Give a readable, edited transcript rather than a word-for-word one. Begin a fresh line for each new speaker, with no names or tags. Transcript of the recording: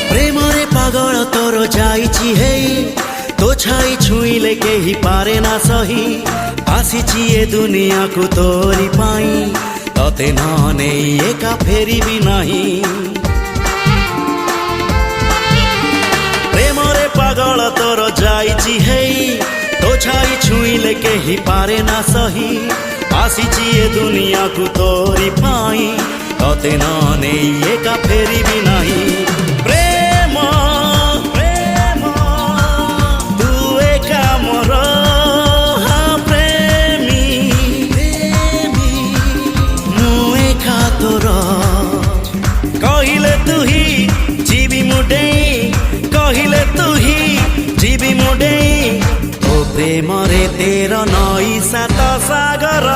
प्रेमरे पागल तोर जाइछि हे तो छाई छुईले केही पारे ना सही आसीछि ए दुनिया को तोरी पाई तते नने एका फेरी भी नाही प्रेमरे पागल तोर जाइछि हे तो छाई छुईले केही पारे ना सही आसीछि ए दुनिया को तोरी पाई तते नने एका फेरी भी नाही प्रेम प्रेम तू एका मोर हाँ प्रेमी प्रेमी मु एका तोर कहिले तू ही जीवी मुडे कहिले तू ही जीवी मुडे तो प्रेम रे तेर नई सात सागर।